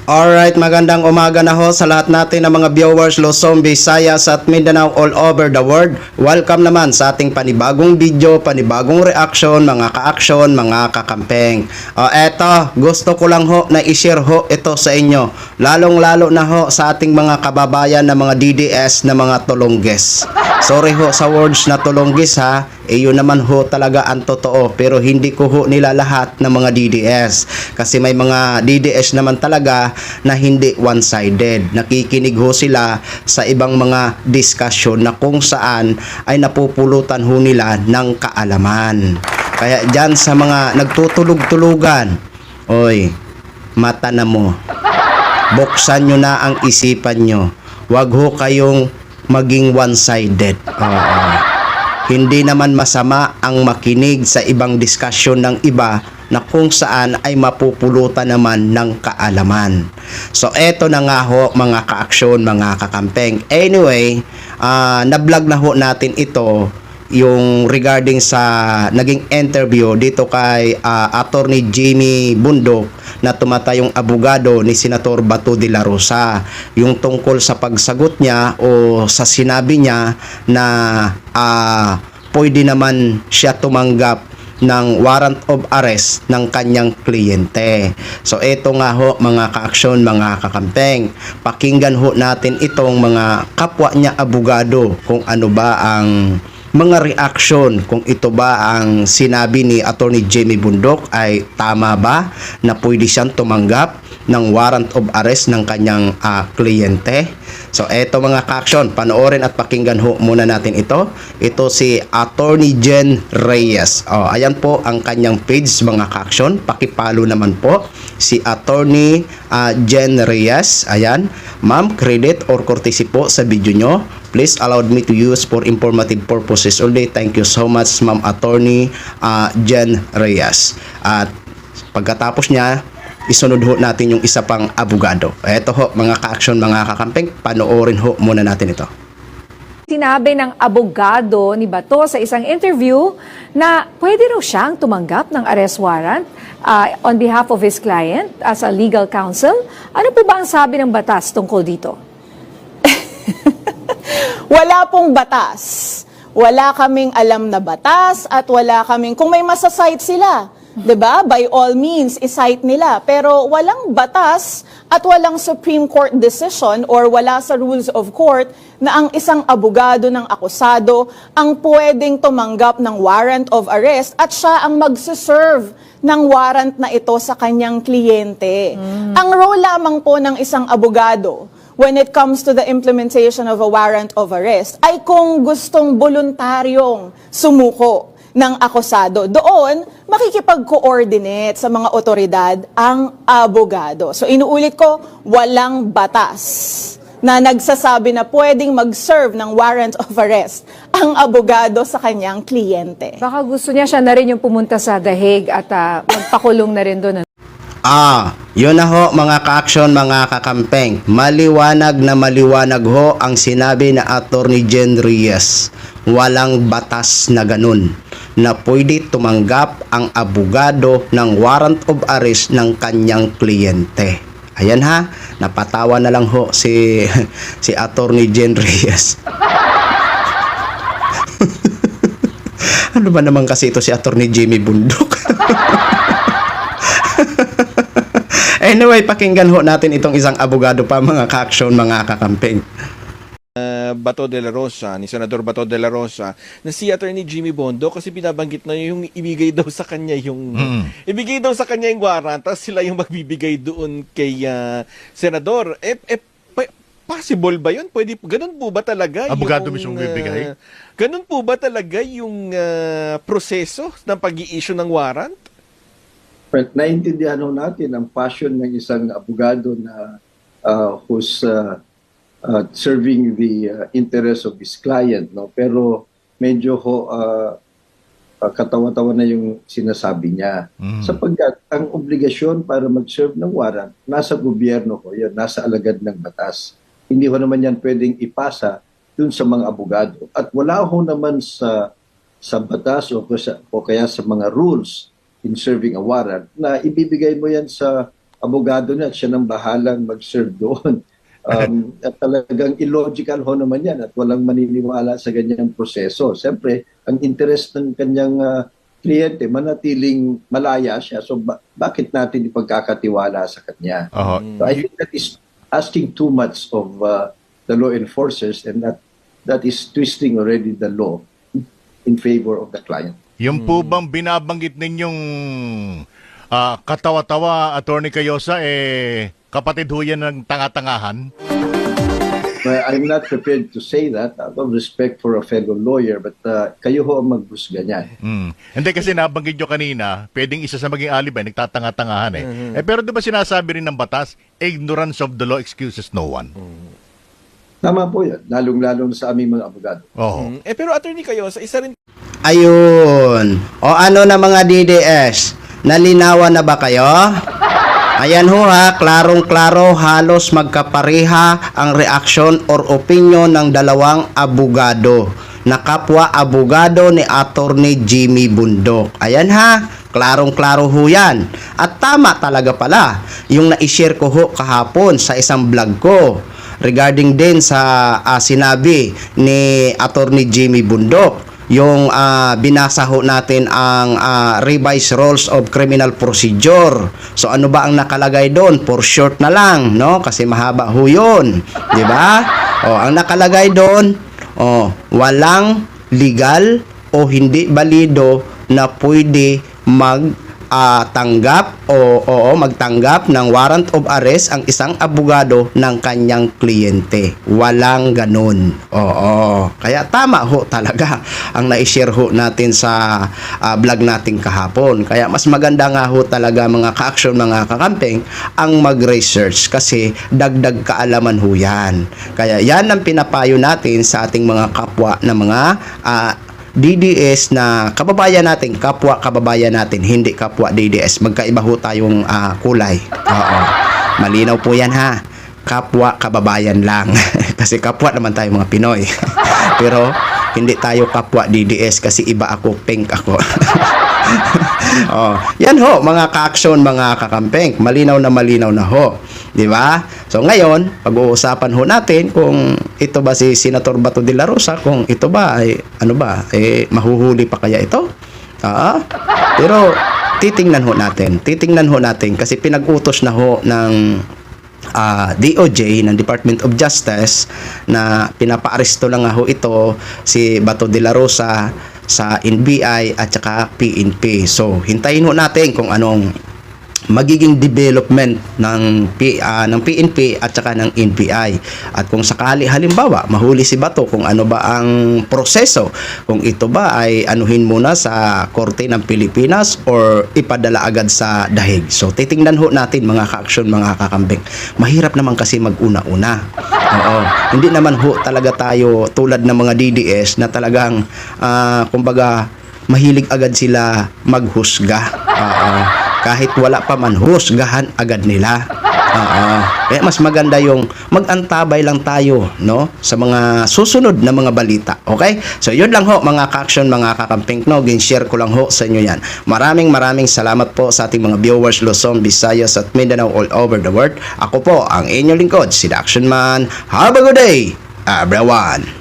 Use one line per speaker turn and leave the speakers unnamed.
Alright, magandang umaga na ho sa lahat natin ng mga viewers Luzon, Visayas at Mindanao all over the world. Welcome naman sa ating panibagong video, panibagong reaction, mga ka-action, mga kakampeng. Eto, gusto ko lang ho na i-share ho ito sa inyo. Lalong-lalo na ho sa ating mga kababayan na mga DDS na mga tulongges. Sorry ho sa words na tulonggis ha. Yun naman ho talaga ang totoo, pero hindi ko ho nila lahat ng mga DDS kasi may mga DDS naman talaga na hindi one-sided. Nakikinig ho sila sa ibang mga discussion na kung saan ay napupulutan ho nila ng kaalaman. Kaya dyan sa mga nagtutulog-tulugan, oy, mata na mo, buksan nyo na ang isipan nyo, wag ho kayong maging one-sided. Hindi naman masama ang makinig sa ibang diskusyon ng iba na kung saan ay mapupulutan naman ng kaalaman. So eto na nga ho mga ka-aksyon, mga kakampeng. Anyway, na-vlog na ho natin ito yung regarding sa naging interview dito kay Attorney Jimmy Bundok na tumatayong abogado ni Senator Bato de la Rosa, yung tungkol sa pagsagot niya o sa sinabi niya na pwede naman siya tumanggap ng warrant of arrest ng kanyang kliyente. So eto nga ho mga ka-aksyon, mga kakampeng, pakinggan ho natin itong mga kapwa niya abogado kung ano ba ang mga reaction, kung ito ba ang sinabi ni Attorney Jimmy Bundok ay tama ba na pwede siyang tumanggap ng warrant of arrest ng kanyang kliyente. So eto mga ka-aksyon, panoorin at pakinggan ho muna natin ito. Ito si Attorney Jen Reyes. Ayan po ang kanyang page mga ka-aksyon. Pakipalo naman po si Attorney Jen Reyes. Ayan, ma'am, credit or courtesy po sa video nyo. Please allow me to use for informative purposes only. Thank you so much, Ma'am Attorney Jen Reyes. At pagkatapos niya, isunod ho natin yung isa pang abogado. Ito ho, mga ka-action, mga kakampeng, panoorin ho muna natin ito.
Sinabi ng abogado ni Bato sa isang interview na pwede raw siyang tumanggap ng arrest warrant on behalf of his client as a legal counsel. Ano po ba ang sabi ng batas tungkol dito?
Wala pong batas. Wala kaming alam na batas at wala kaming, kung may masasite sila, 'di ba? By all means, i-cite nila. Pero walang batas at walang Supreme Court decision or wala sa rules of court na ang isang abogado ng akusado ang pwedeng tumanggap ng warrant of arrest at siya ang magsiserve ng warrant na ito sa kanyang kliyente. Ang role lamang po ng isang abogado when it comes to the implementation of a warrant of arrest ay kung gustong voluntaryong sumuko ng akusado. Doon, makikipag-coordinate sa mga otoridad ang abogado. So inuulit ko, walang batas na nagsasabi na pwedeng mag-serve ng warrant of arrest ang abogado sa kanyang kliyente.
Baka gusto niya siya na rin yung pumunta sa The Hague at magpakulong na rin doon.
Yun na ho mga ka-action, mga kakampeng. Maliwanag na maliwanag ho ang sinabi na Attorney Jen Reyes. Walang batas na ganun na pwede tumanggap ang abogado ng warrant of arrest ng kanyang kliyente. Ayan ha, napatawa na lang ho si Attorney Jen Reyes. Ano ba naman kasi ito si Attorney Jimmy Bundok? Anyway, pakinggan ho natin itong isang abogado pa mga ka-action, mga kakampeng.
Bato de la Rosa, ni Senador Bato de la Rosa, na si Attorney Jimmy Bondo kasi binabanggit na yung ibigay daw sa kanya yung ibigay daw sa kanya yung warrant, tapos sila yung magbibigay doon kay Senador. Possible ba yun? Pwede, ganun po ba talaga?
Abogado mismo bibigay?
Ganun po ba talaga yung proseso ng pag-i-issue ng warrant?
Well, naiintindihan natin ang passion ng isang abogado na who's serving the interest of his client, no? Pero medyo katawa-tawa na yung sinasabi niya. Sapagkat ang obligasyon para mag-serve ng warrant nasa gobyerno ko, yan, nasa alagad ng batas. Hindi ho naman yan pwedeng ipasa dun sa mga abogado. At wala ho naman sa batas o kaya sa mga rules in serving a warrant na ibibigay mo yan sa abogado na at siya nang bahalang mag-serve doon. At talagang illogical ho naman yan at walang maniniwala sa ganyang proseso. Siyempre, ang interest ng kanyang kliyente, manatiling malaya siya. So, bakit natin ipagkakatiwala sa kanya? So, I think that is asking too much of the law enforcers, and that is twisting already the law in favor of the client.
Yung po bang binabanggit ninyong katawa-tawa, Attorney Cayosa, kapatid ho yan ng tanga-tangahan?
Well, I'm not prepared to say that out of respect for a fellow lawyer, but kayo ho ang maghusga niyan.
Hindi kasi nabanggit nyo kanina, pwedeng isa sa maging alibay, nagtatanga-tangahan pero di ba sinasabi rin ng batas, ignorance of the law excuses no one?
Tama po yan, lalong-lalong sa aming mga abogado.
Oo.
Pero attorney kayo, sa isa rin
Ayun. O ano na mga DDS? Nalinawan na ba kayo? Ayan ho ha, klarong-klaro, halos magkapareha ang reaksyon or opinion ng dalawang abogado na kapwa abogado ni Attorney Jimmy Bundok. Ayan ha, klarong-klaro ho yan. At tama talaga pala yung na-share ko ho kahapon sa isang vlog ko regarding din sa sinabi ni Attorney Jimmy Bundok. Yung binasa ho natin ang revised rules of criminal procedure. So ano ba ang nakalagay doon? For short na lang, no? Kasi mahaba ho 'yun, 'di ba? Ang nakalagay doon, walang legal o hindi balido na pwede magtanggap magtanggap ng warrant of arrest ang isang abogado ng kanyang kliyente. Walang ganun. Kaya tama ho talaga ang na-share ho natin sa vlog natin kahapon. Kaya mas maganda nga ho talaga mga ka-action, mga kakamping, ang mag-research kasi dagdag kaalaman ho yan. Kaya yan ang pinapayo natin sa ating mga kapwa na mga DDS na kababayan natin, kapwa-kababayan natin, hindi kapwa DDS. Magkaiba ho tayong kulay. Malinaw po yan ha. Kapwa-kababayan lang. Kasi kapwa naman tayo mga Pinoy. Pero hindi tayo kapwa DDS kasi iba ako, pink ako. Yan ho, mga ka-action, mga kakampeng. Malinaw na ho. Di ba? So ngayon, pag-uusapan ho natin kung ito ba si Senator Bato de la Rosa, kung ito ba ay mahuhuli pa kaya ito? Pero titingnan ho natin kasi pinag-utos na ho ng DOJ, ng Department of Justice, na pinapaaresto lang nga ho ito si Bato de la Rosa sa NBI at saka PNP. So hintayin ho natin kung anong magiging development ng PNP at saka ng NBI. At kung sakali halimbawa mahuli si Bato, kung ano ba ang proseso, kung ito ba ay anuhin muna sa Korte ng Pilipinas or ipadala agad sa dahig. So titingnan ho natin mga ka-action, mga kakambing. Mahirap naman kasi mag-una-una. Hindi naman ho talaga tayo tulad ng mga DDS na talagang kumbaga mahilig agad sila maghusga. Kahit wala pa man, husgahan agad nila. Kaya mas maganda yung mag-antabay lang tayo, no, sa mga susunod na mga balita. Okay? So yun lang ho mga ka-action, mga kakamping, no, gin-share ko lang ho sa inyo yan. Maraming salamat po sa ating mga viewers Luzon, Visayas at Mindanao all over the world. Ako po ang inyong lingkod, si The Action Man. Have a good day, everyone.